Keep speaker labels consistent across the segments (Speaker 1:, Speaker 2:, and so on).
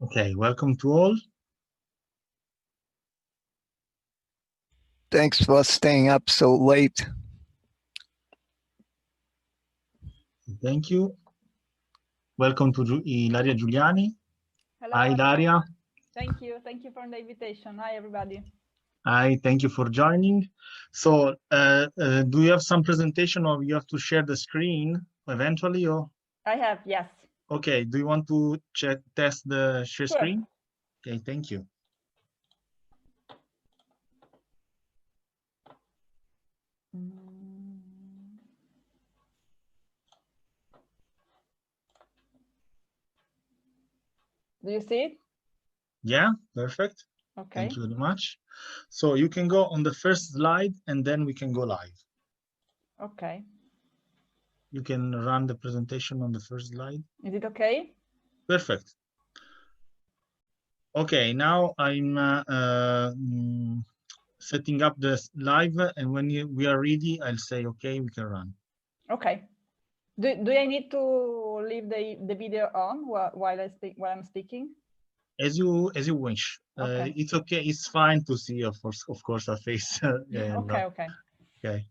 Speaker 1: Okay, welcome to all.
Speaker 2: Thanks for staying up so late.
Speaker 1: Thank you. Welcome to Ilaria Giuliani.
Speaker 3: Hello.
Speaker 1: Hi, Ilaria.
Speaker 3: Thank you. Thank you for the invitation. Hi, everybody.
Speaker 1: Hi, thank you for joining. So, do you have some presentation or you have to share the screen eventually? Or
Speaker 3: I have, yes.
Speaker 1: okay, do you want to test the share
Speaker 3: Sure.
Speaker 1: screen? Okay, thank you.
Speaker 3: Do you see it?
Speaker 1: Yeah, perfect.
Speaker 3: Okay.
Speaker 1: Thank you very much. So you can go on the first slide and then we can go live.
Speaker 3: Okay.
Speaker 1: You can run the presentation on the first slide.
Speaker 3: Is it okay?
Speaker 1: Perfect. Okay, now I'm setting up the live, and when we are ready, I'll say, okay, we can run.
Speaker 3: Okay. Do I need to leave the video on while I'm speaking?
Speaker 1: As you wish.
Speaker 3: Okay.
Speaker 1: It's okay. It's fine to see, of course, our face.
Speaker 3: Okay. Okay.
Speaker 1: Okay.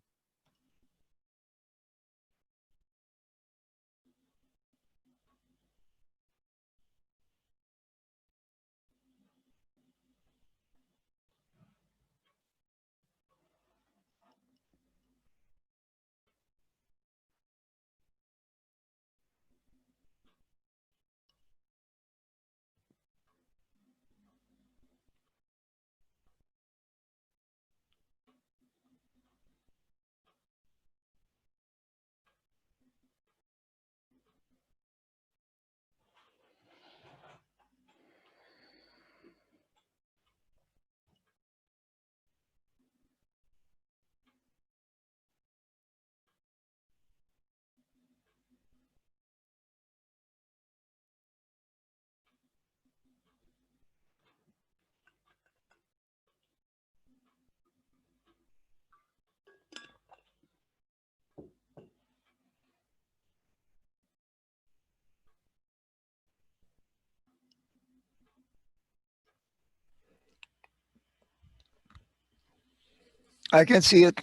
Speaker 2: I can see it.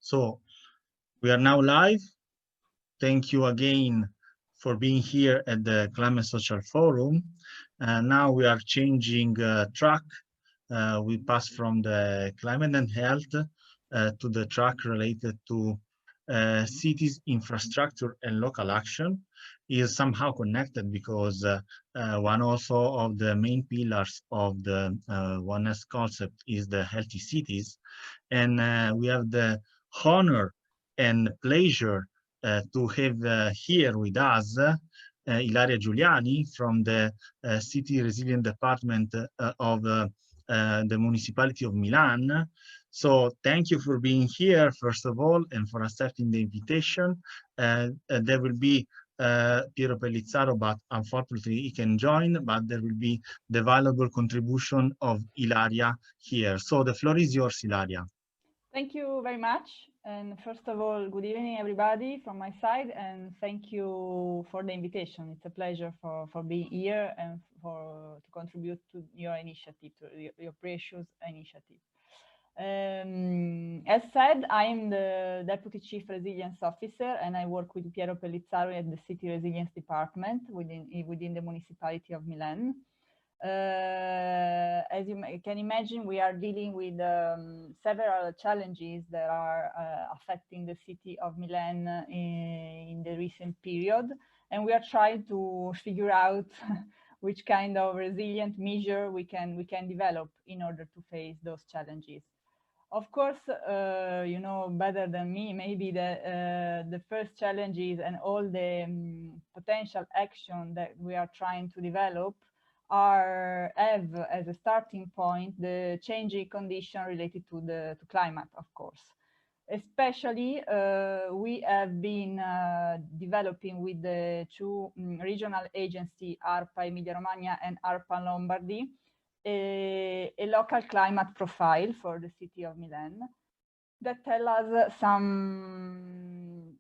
Speaker 1: So we are now live. Thank you again for being here at the Climate Social Forum. Now we are changing track. We pass from the climate and health to the track related to cities, infrastructure, and local action. Is somehow connected because one also of the main pillars of the oneness concept is the healthy cities. And we have the honor and pleasure to have here with us Ilaria Giuliani from the City Resilient Department of the Municipality of Milan. So thank you for being here, first of all, and for accepting the invitation. There will be Piero Pellizzaro, but unfortunately he can join, but there will be the valuable contribution of Ilaria here. So the floor is yours, Ilaria.
Speaker 3: Thank you very much. And first of all, good evening, everybody, from my side. And thank you for the invitation. It's a pleasure for being here and to contribute to your initiative, to your precious initiative. As said, I am the Deputy Chief Resilience Officer, and I work with Piero Pellizzaro at the City Resilience Department within the Municipality of Milan. As you can imagine, we are dealing with several challenges that are affecting the city of Milan in the recent period. and we are trying to figure out which kind of resilient measure we can develop in order to face those challenges. Of course, you know better than me, maybe the first challenges and all the potential action that we are trying to develop have as a starting point the changing condition related to climate, of course. Especially, we have been developing with the two regional agencies, ARPA Emilia-Romagna and ARPA Lombardy, a local climate profile for the city of Milan that tell us some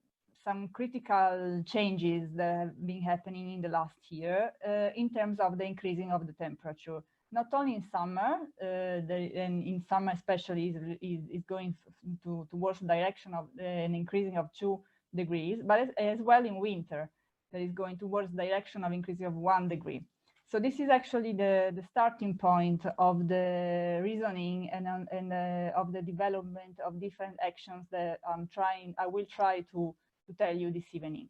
Speaker 3: critical changes that have been happening in the last year in terms of the increasing of the temperature. Not only in summer, and in summer especially is going towards the direction of an increasing of 2 degrees, but as well in winter, that is going towards the direction of increasing of 1 degree. So this is actually the starting point of the reasoning and of the development of different actions that I will try to tell you this evening.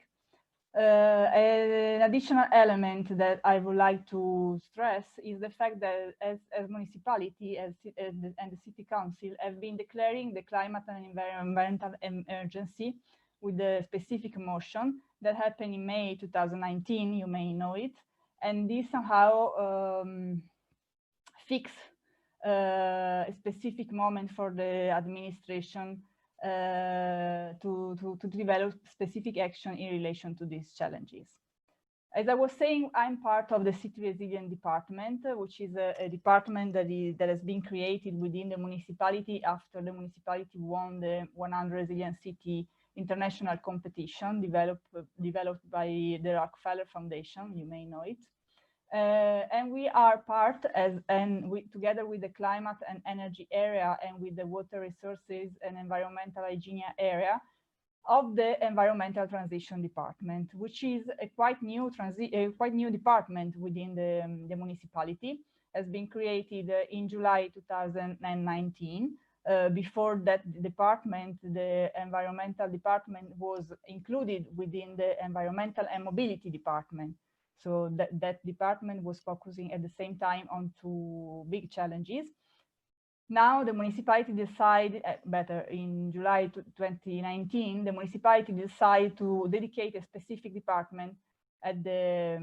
Speaker 3: An additional element that I would like to stress is the fact that as municipality and the city council have been declaring the climate and environmental emergency with a specific motion that happened in May 2019, you may know it. And this somehow fix a specific moment for the administration to develop specific action in relation to these challenges. As I was saying, I'm part of the City Resilience Department, which is a department that has been created within the municipality after the municipality won the 100 Resilient City international competition developed by the Rockefeller Foundation, you may know it. And we are part together with the climate and energy area and with the water resources and environmental hygiene area of the environmental transition department, which is a quite new department within the municipality, has been created in July 2019. Before that department, the environmental department was included within the environmental and mobility department. So that department was focusing at the same time on two big challenges. Now the municipality decided, in July 2019, the municipality decided to dedicate a specific department at the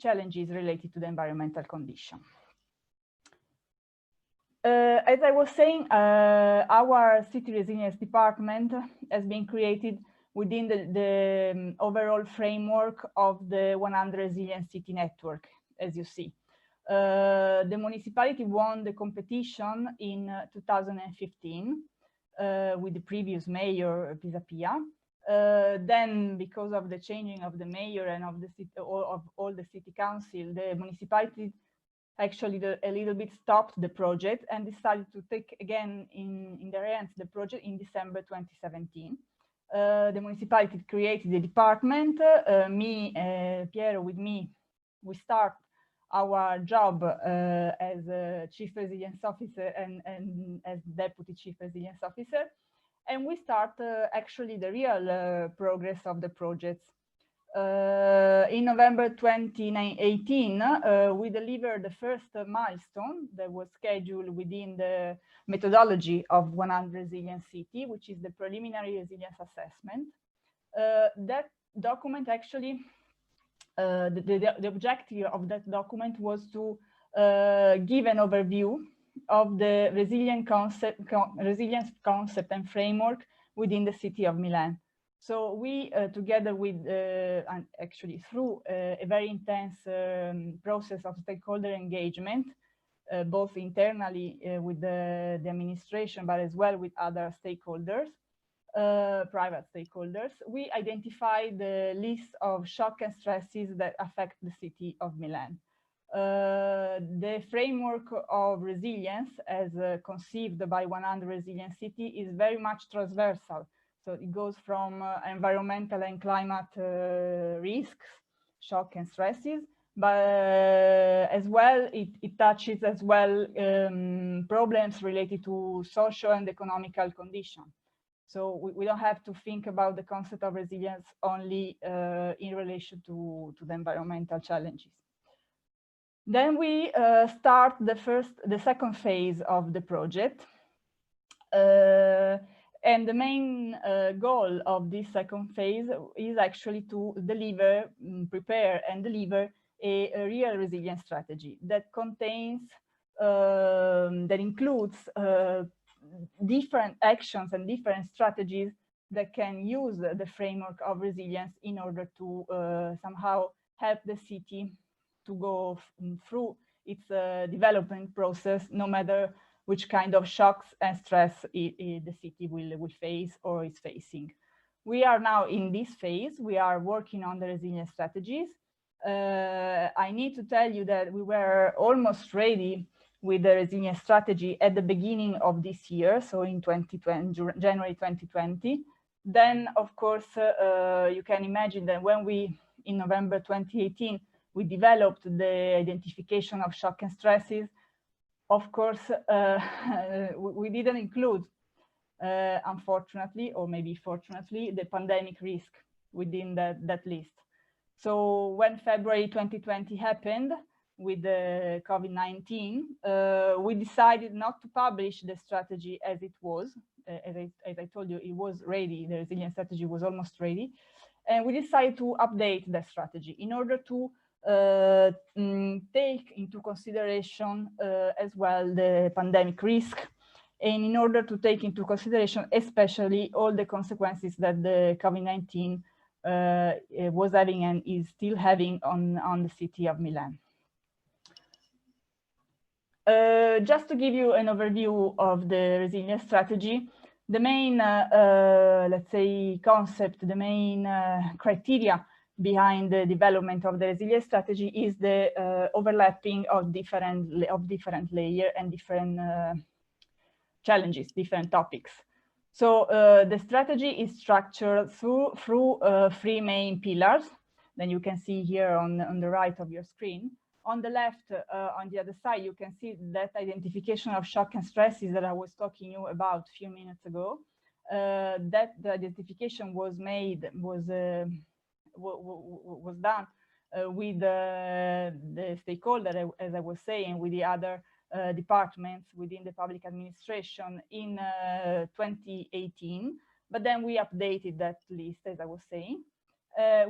Speaker 3: challenges related to the environmental condition. As I was saying, our City Resilience Department has been created within the overall framework of the 100 Resilient City Network, as you see. The municipality won the competition in 2015 with the previous mayor, Pisapia. Then, because of the changing of the mayor and of the city, of all the city council, the municipality actually a little bit stopped the project and decided to take again in their hands the project in December 2017. The municipality created the department. Piero, with me, we start our job as a Chief Resilience Officer and as Deputy Chief Resilience Officer. And we start actually the real progress of the projects. In November 2018, we delivered the first milestone that was scheduled within the methodology of 100 Resilient City, which is the preliminary resilience assessment. That document actually, the objective of that document was to give an overview of the resilience concept and framework within the city of Milan. So we, together with, and actually through a very intense process of stakeholder engagement, both internally with the administration, but as well with other stakeholders, private stakeholders, we identified the list of shock and stresses that affect the city of Milan. The framework of resilience, as conceived by 100 Resilient City, is very much transversal. So it goes from environmental and climate risks, shock and stresses, but as well, it touches as well problems related to social and economical conditions. So we don't have to think about the concept of resilience only in relation to the environmental challenges. Then we start the second phase of the project. And the main goal of this second phase is actually to deliver, prepare and deliver a real resilience strategy that contains, that includes different actions and different strategies that can use the framework of resilience in order to somehow help the city to go through its development process, no matter which kind of shocks and stress the city will face or is facing. We are now in this phase. We are working on the resilience strategies. I need to tell you that we were almost ready with the resilience strategy at the beginning of this year, so in 2020, January 2020. Then, of course, you can imagine that when we, in November 2018, we developed the identification of shock and stresses. Of course, we didn't include, unfortunately, or maybe fortunately, the pandemic risk within that list. So when February 2020 happened with the COVID-19, we decided not to publish the strategy as it was. As I told you, it was ready, the resilience strategy was almost ready. And we decided to update the strategy in order to take into consideration as well the pandemic risk, and in order to take into consideration especially all the consequences that the COVID-19 was having and is still having on the city of Milan. Just to give you an overview of the resilience strategy, the main, let's say, concept, the main criteria behind the development of the resilience strategy is the overlapping of different layers and different challenges, different topics. So the strategy is structured through three main pillars. Then you can see here on the right of your screen. On the left, on the other side, you can see that identification of shock and stresses that I was talking you about a few minutes ago. That the identification was done with the stakeholder, as I was saying, with the other departments within the public administration in 2018. But then we updated that list, as I was saying.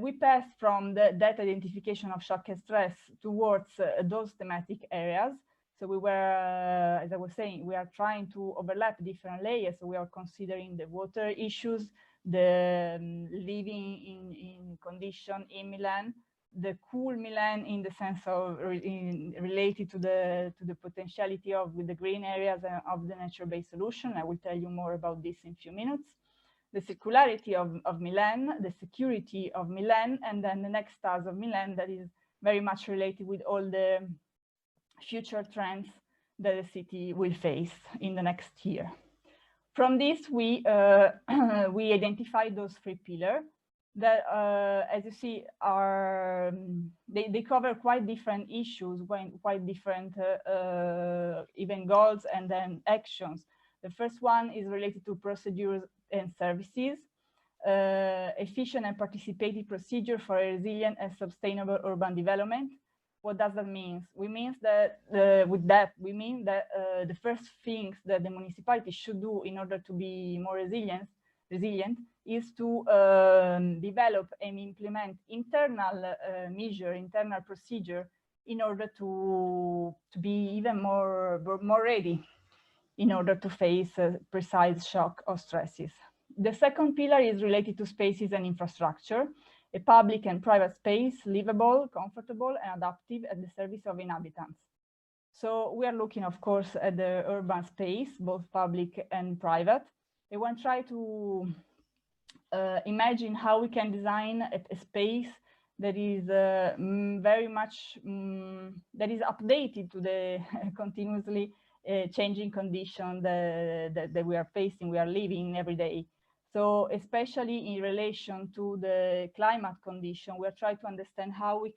Speaker 3: We passed from that identification of shock and stress towards those thematic areas. So we were, as I was saying, we are trying to overlap different layers. So we are considering the water issues, the living in condition in Milan, the cool Milan in the sense of related to the potentiality of with the green areas of the nature-based solution. I will tell you more about this in a few minutes. The circularity of Milan, the security of Milan, and then the next stars of Milan that is very much related with all the future trends that the city will face in the next year. From this, we identified those three pillars that, as you see, are they cover quite different issues, quite different even goals and then actions. The first one is related to procedures and services, efficient and participative procedure for a resilient and sustainable urban development. What does that mean? We mean that the first things that the municipality should do in order to be more resilient is to develop and implement internal internal procedure in order to be even more ready in order to face precise shock or stresses. The second pillar is related to spaces and infrastructure, a public and private space, livable, comfortable, and adaptive at the service of inhabitants. So we are looking, of course, at the urban space, both public and private. And we try to imagine how we can design a space that is very much, that is updated to the continuously changing condition that we are facing, we are living every day. So especially in relation to the climate condition, we are trying to understand how we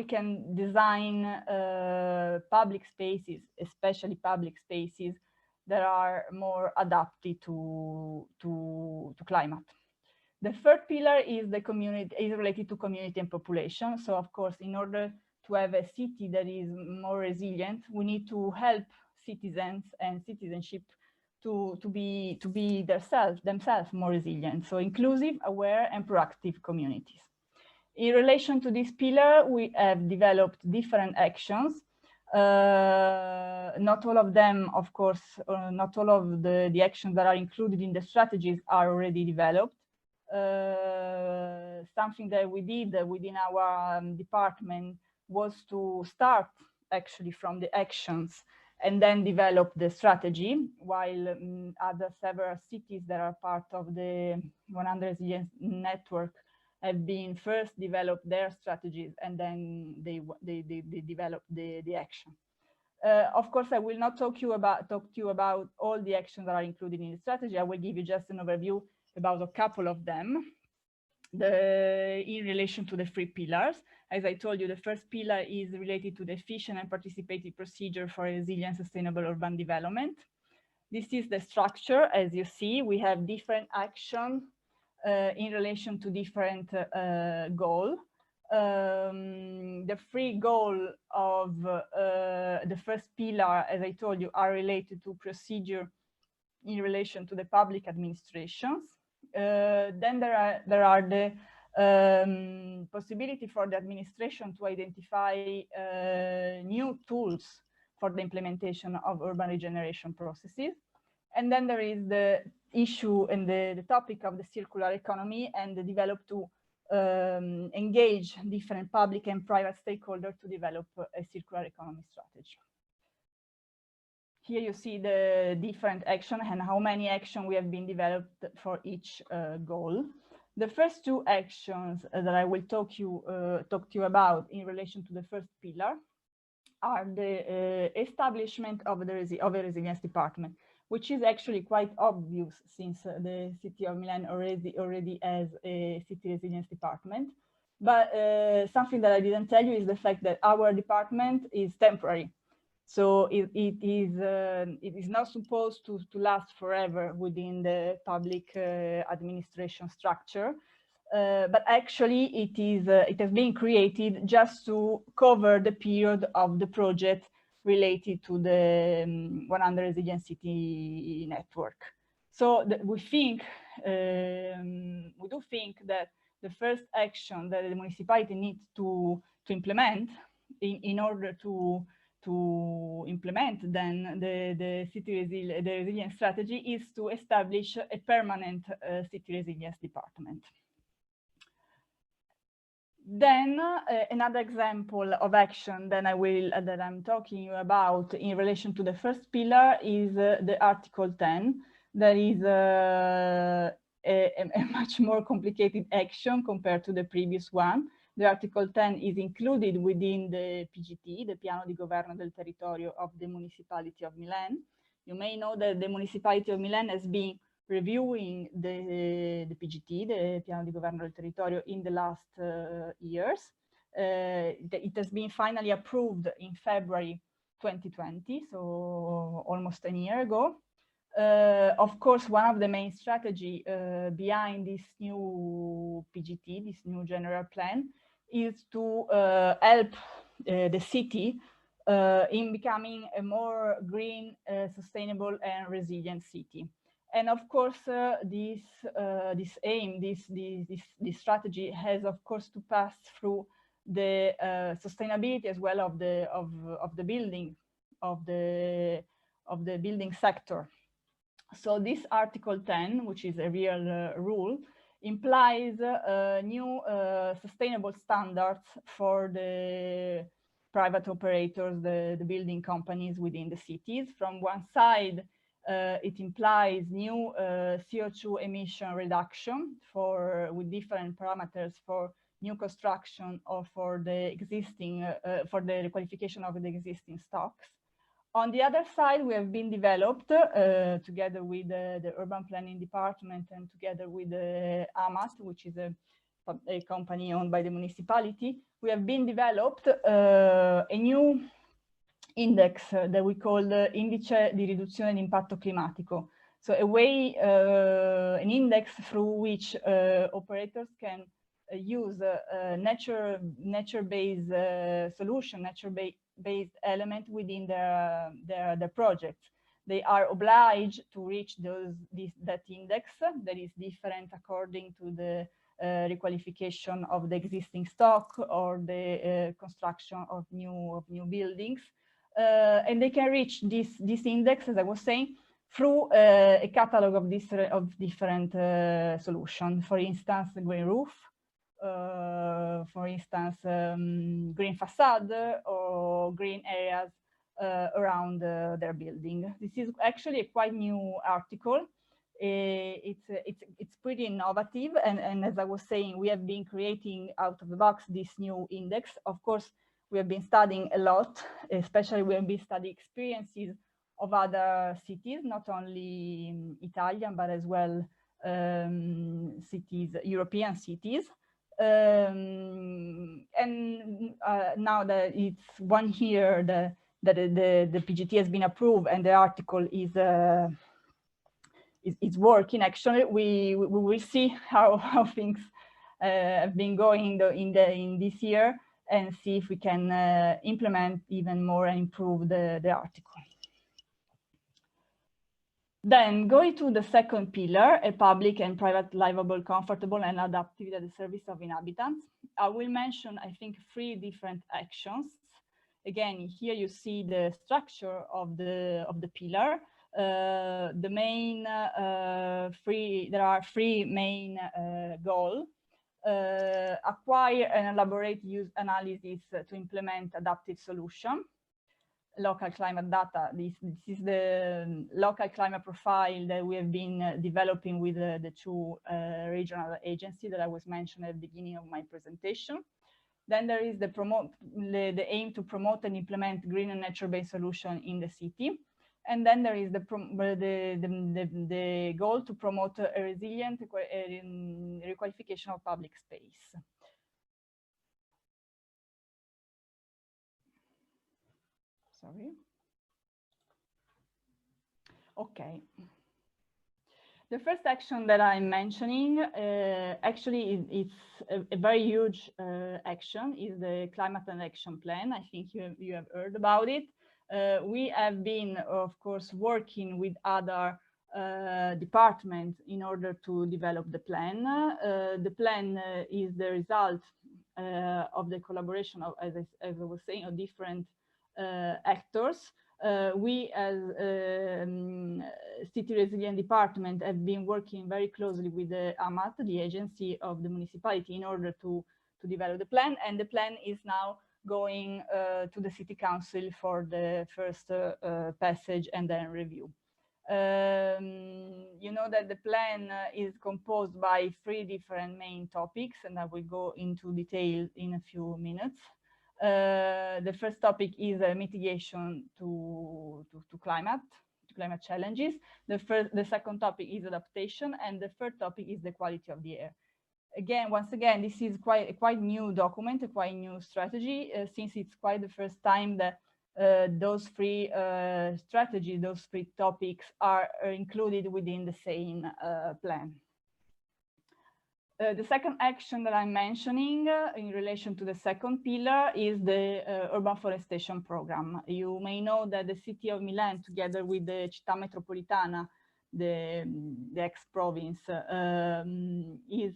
Speaker 3: can design public spaces, especially public spaces, that are more adapted to climate. The third pillar is the community, is related to community and population. So of course, in order to have a city that is more resilient, we need to help citizens and citizenship to be themselves more resilient. So inclusive, aware, and proactive communities. In relation to this pillar, we have developed different actions. Not all of them, of course, not all of the actions that are included in the strategies are already developed. Something that we did within our department was to start actually from the actions and then develop the strategy, while other several cities that are part of the 100 Resilience Network have been first developed their strategies and then they develop the action. Of course, I will not talk to you about all the actions that are included in the strategy. I will give you just an overview about a couple of them. In relation to the 3 pillars, as I told you, the first pillar is related to the efficient and participative procedure for resilient sustainable urban development. This is the structure. As you see, we have different actions in relation to different goals. The 3 goals of the first pillar, as I told you, are related to procedure in relation to the public administrations. Then there are the possibility for the administration to identify new tools for the implementation of urban regeneration processes. And then there is the issue and the topic of the circular economy and the develop to engage different public and private stakeholders to develop a circular economy strategy. Here you see the different action and how many action we have been developed for each goal. The first 2 actions that I will talk to you about in relation to the first pillar are the establishment of a resilience department, which is actually quite obvious since the city of Milan already has a city resilience department. But something that I didn't tell you is the fact that our department is temporary. So it is not supposed to last forever within the public administration structure. But actually it has been created just to cover the period of the project related to the 100 Resilient City Network. So we do think that the first action that the municipality needs to implement in order to implement then the resilience strategy is to establish a permanent city resilience department. Then another example of action that I'm talking about in relation to the first pillar is the Article 10. That is a much more complicated action compared to the previous one. The Article 10 is included within the PGT, the Piano di Governo del Territorio of the Municipality of Milan. You may know that the Municipality of Milan has been reviewing the PGT, the Piano di Governo del Territorio, in the last years. It has been finally approved in February 2020, so almost a year ago. Of course, one of the main strategy behind this new PGT, this new general plan, is to help the city in becoming a more green, sustainable and resilient city. And of course, this strategy has, of course, to pass through the sustainability as well of the building sector. So this Article 10, which is a real rule, implies new sustainable standards for the private operators, the building companies within the cities. From one side, it implies new CO2 emission reduction with different parameters for new construction or for the existing, for the requalification of the existing stocks. On the other side, we have been developed together with the urban planning department and together with the AMAT, which is a company owned by the municipality. We have been developed a new index that we call the Indice di riduzione di impatto climatico. So a way, an index through which operators can use nature-based solution, nature-based element within their projects. They are obliged to reach that index that is different according to the requalification of the existing stock or the construction of new buildings. And they can reach this index, as I was saying, through a catalog of different solutions. For instance, green roof, for instance, green facade or green areas around their building. This is actually a quite new article. It's pretty innovative, and as I was saying, we have been creating out of the box this new index. Of course, we have been studying a lot, especially we have been studying experiences of other cities, not only Italian, but as well cities, European cities. And now that it's 1 year that the PGT has been approved and the article is working, actually, we will see how things have been going in this year, and see if we can implement even more and improve the article. Then going to the second pillar, a public and private, livable, comfortable, and adaptive at the service of inhabitants. I will mention, I think, 3 different actions. Again, here you see the structure of the pillar. The main there are 3 main goals. Acquire and elaborate use analysis to implement adaptive solution. Local climate data. This is the local climate profile that we have been developing with the 2 regional agencies that I was mentioning at the beginning of my presentation. Then there is the aim to promote and implement green and nature-based solution in the city. And then there is the goal to promote a resilient requalification of public space. Sorry. Okay. The first action that I'm mentioning, actually, it's a very huge action, is the Climate and Action Plan. I think you have heard about it. We have been, of course, working with other departments in order to develop the plan. The plan is the result of the collaboration of, as I was saying, of different actors. We, as City Resilient Department, have been working very closely with the AMAT, the agency of the municipality, in order to develop the plan. And the plan is now going to the City Council for the first passage and then review. You know that the plan is composed by 3 different main topics, and I will go into detail in a few minutes. The first topic is mitigation to climate challenges. The second topic is adaptation, and the third topic is the quality of the air. Again, once again, this is a quite new document, a quite new strategy, since it's quite the first time that those 3 strategies, those 3 topics are included within the same plan. The second action that I'm mentioning in relation to the second pillar is the urban forestation program. You may know that the city of Milan, together with the Città Metropolitana, the ex-province, is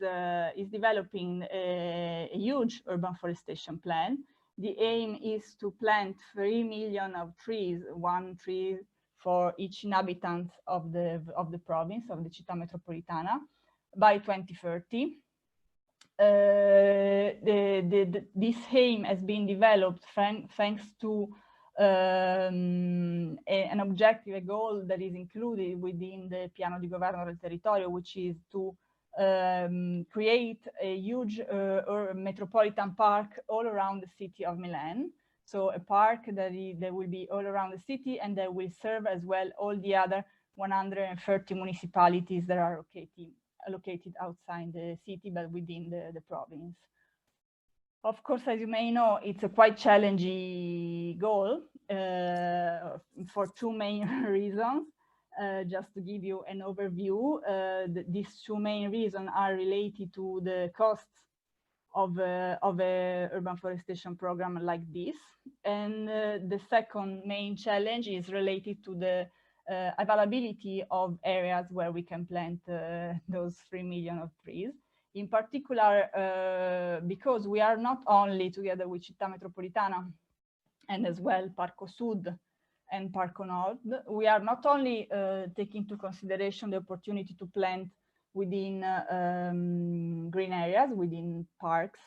Speaker 3: developing a huge urban forestation plan. The aim is to plant 3 million of trees, 1 tree for each inhabitant of the province, of the Città Metropolitana, by 2030. This aim has been developed thanks to an objective, a goal that is included within the Piano di Governo del Territorio, which is to create a huge metropolitan park all around the city of Milan. So a park that will be all around the city, and that will serve as well all the other 130 municipalities that are located outside the city, but within the province. Of course, as you may know, it's a quite challenging goal for two main reasons. Just to give you an overview, these two main reasons are related to the costs of a urban forestation program like this. And the second main challenge is related to the availability of areas where we can plant those 3 million of trees. In particular, because we are not only together with Città Metropolitana and as well Parco Sud and Parco Nord, we are not only taking into consideration the opportunity to plant within green areas, within parks,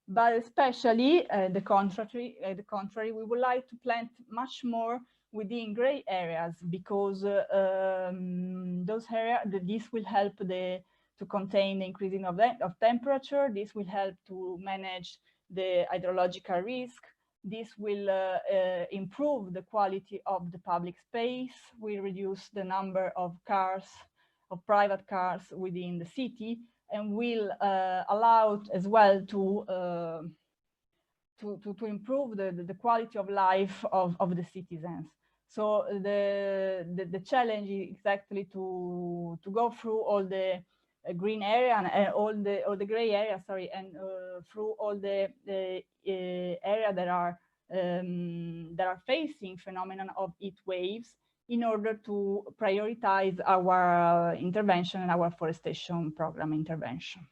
Speaker 3: but especially the contrary, we would like to plant much more within gray areas, because those areas, this will help to contain the increasing of temperature. This will help to manage the hydrological risk. This will improve the quality of the public space, will reduce the number of cars, of private cars within the city, and will allow as well to improve the quality of life of the citizens. So the challenge is exactly to go through all the green area and all the gray area, sorry, and through all the area that are facing phenomenon of heat waves, in order to prioritize our intervention and our forestation program intervention.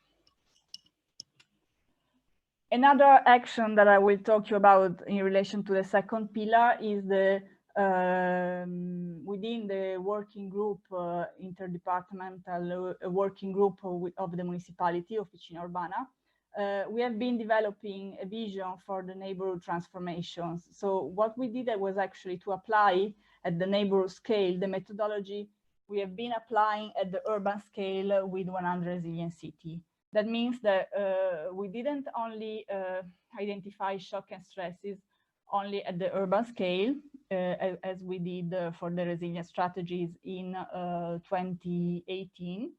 Speaker 3: Another action that I will talk to you about in relation to the second pillar is the within the working group, interdepartmental working group of the municipality, Officina Urbana. We have been developing a vision for the neighborhood transformations. So what we did was actually to apply at the neighborhood scale the methodology we have been applying at the urban scale with 100 resilient city. That means that we didn't only identify shock and stresses only at the urban scale, as we did for the resilience strategies in 2018,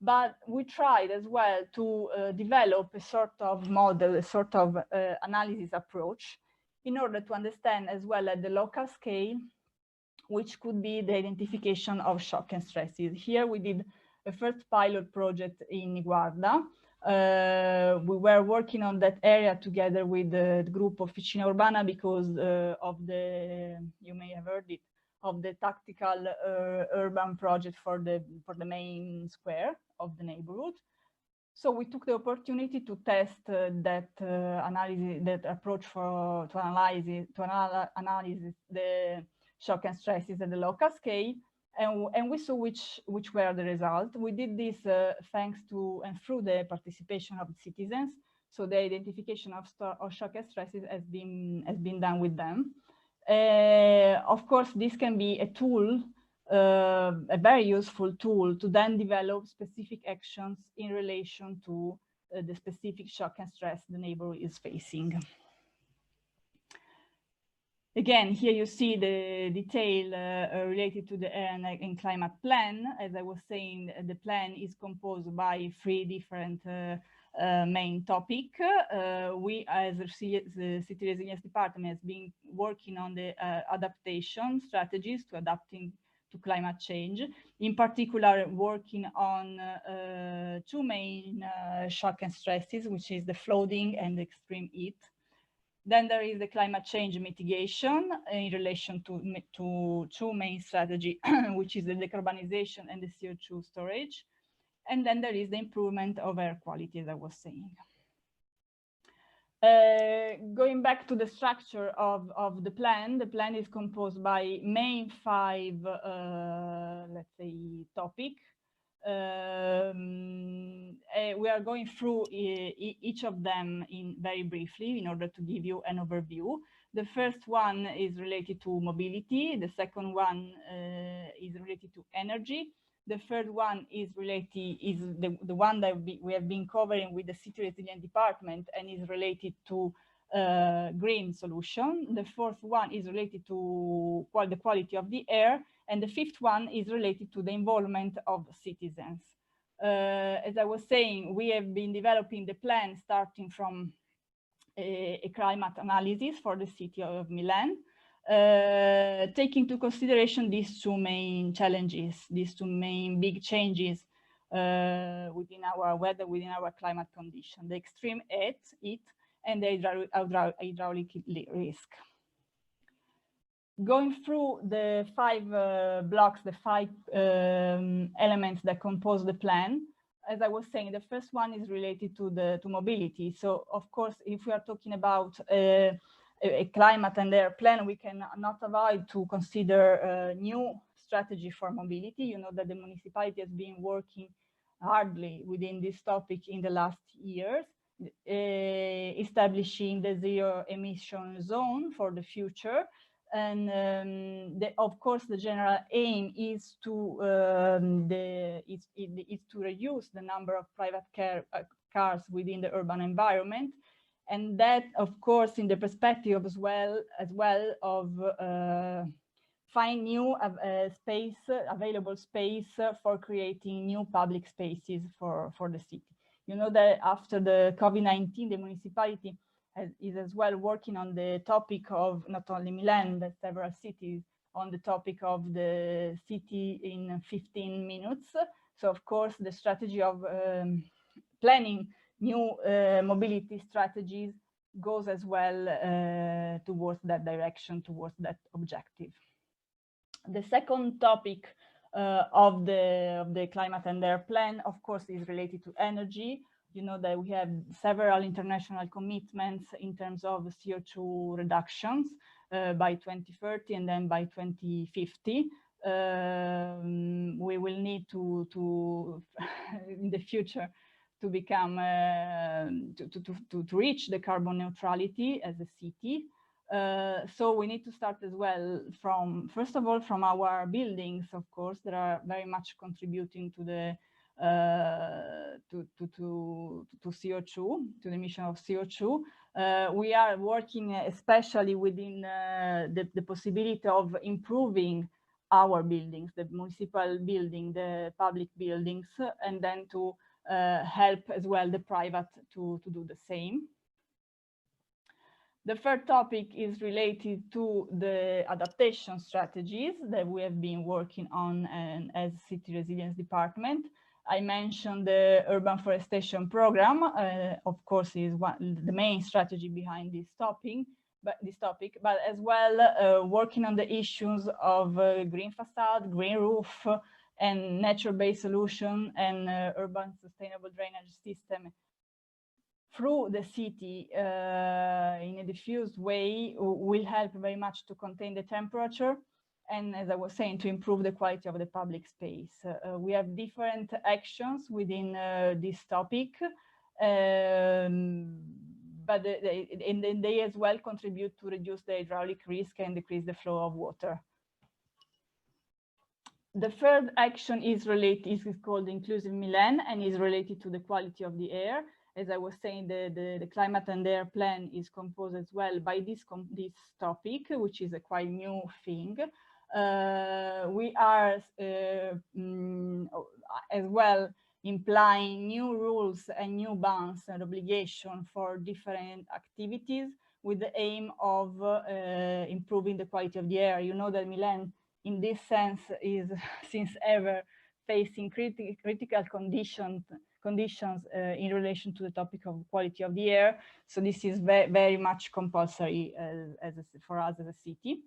Speaker 3: but we tried as well to develop a sort of model, a sort of analysis approach, in order to understand as well at the local scale, which could be the identification of shock and stresses. Here we did a first pilot project in Niguarda. We were working on that area together with the group of Officina Urbana because of the, you may have heard it, of the tactical urban project for the main square of the neighborhood. So we took the opportunity to test that analysis, that approach to analyze the shock and stresses at the local scale, and we saw which were the results. We did this thanks to and through the participation of the citizens. So the identification of shock and stresses has been done with them. Of course, this can be a tool, a very useful tool to then develop specific actions in relation to the specific shock and stress the neighborhood is facing. Again, here you see the detail related to the air and climate plan. As I was saying, the plan is composed by 3 different main topics. We, as the City Resilience Department, has been working on the adaptation strategies to adapting to climate change. In particular, working on 2 main shock and stresses, which is the flooding and the extreme heat. Then there is the climate change mitigation in relation to 2 main strategies, which is the decarbonization and the CO2 storage. And then there is the improvement of air quality, as I was saying. Going back to the structure of the plan is composed by main 5, let's say, topics. We are going through each of them very briefly in order to give you an overview. The first one is related to mobility. The second one is related to energy. The third one is the one that we have been covering with the City Resilience Department and is related to green solution. The fourth one is related to the quality of the air. And the fifth one is related to the involvement of citizens. As I was saying, we have been developing the plan starting from a climate analysis for the city of Milan, taking into consideration these two main challenges, these two main big changes within our weather, within our climate condition, the extreme heat and the hydraulic risk. Going through the 5 blocks, the 5 elements that compose the plan, as I was saying, the first one is related to mobility. So, of course, if we are talking about a climate and air plan, we cannot avoid to consider a new strategy for mobility. You know that the municipality has been working hardly within this topic in the last years, establishing the zero emission zone for the future. And of course, the general aim is to reduce the number of private cars within the urban environment, and that, of course, in the perspective as well of find new available space for creating new public spaces for the city. You know that after the COVID-19, the municipality is as well working on the topic of not only Milan, but several cities, on the topic of the city in 15 minutes. So, of course, the strategy of planning new mobility strategies goes as well towards that direction, towards that objective. The second topic of the climate and air plan, of course, is related to energy. You know that we have several international commitments in terms of CO2 reductions by 2030 and then by 2050. We will need to in the future to become to reach the carbon neutrality as a city. So we need to start as well from, first of all, from our buildings, of course, that are very much contributing to the to CO2, to the emission of CO2. We are working especially within the possibility of improving our buildings, the municipal building, the public buildings, and then to help as well the private to do the same. The third topic is related to the adaptation strategies that we have been working on as City Resilience Department. I mentioned the urban forestation program, of course, is the main strategy behind this topic, but as well working on the issues of green facade, green roof, and nature-based solution and urban sustainable drainage system through the city in a diffused way will help very much to contain the temperature. And as I was saying, to improve the quality of the public space. We have different actions within this topic, but they as well contribute to reduce the hydraulic risk and decrease the flow of water. The third action is called Inclusive Milan and is related to the quality of the air. As I was saying, the climate and air plan is composed as well by this topic, which is a quite new thing. We are as well implying new rules and new bans and obligations for different activities with the aim of improving the quality of the air. You know that Milan, in this sense, is since ever facing critical conditions in relation to the topic of quality of the air. So this is very much compulsory for us as a city.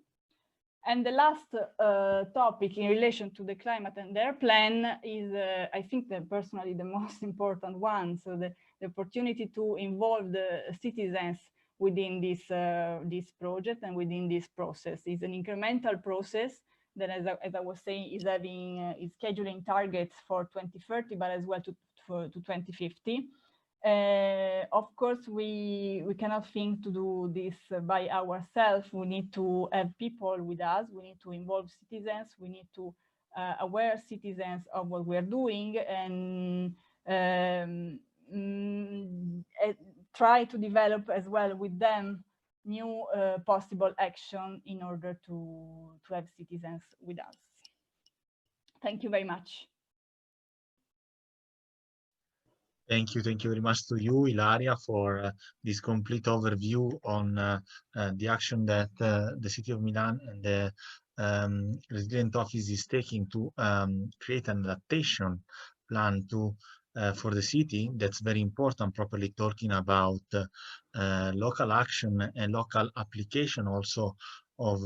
Speaker 3: And the last topic in relation to the climate and air plan is, I think, personally the most important one. So the opportunity to involve the citizens within this project and within this process is an incremental process that, as I was saying, is scheduling targets for 2030, but as well to 2050. Of course, we cannot think to do this by ourselves. We need to have people with us. We need to involve citizens. We need to aware citizens of what we're doing and try to develop as well with them new possible action in order to have citizens with us. Thank you very much.
Speaker 1: Thank you very much to you, Ilaria, for this complete overview on the action that the City of Milan and the Resident Office is taking to create an adaptation plan to for the city. That's very important, properly talking about local action and local application also of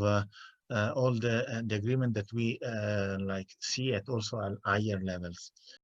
Speaker 1: all the agreement that we like see at also at higher levels.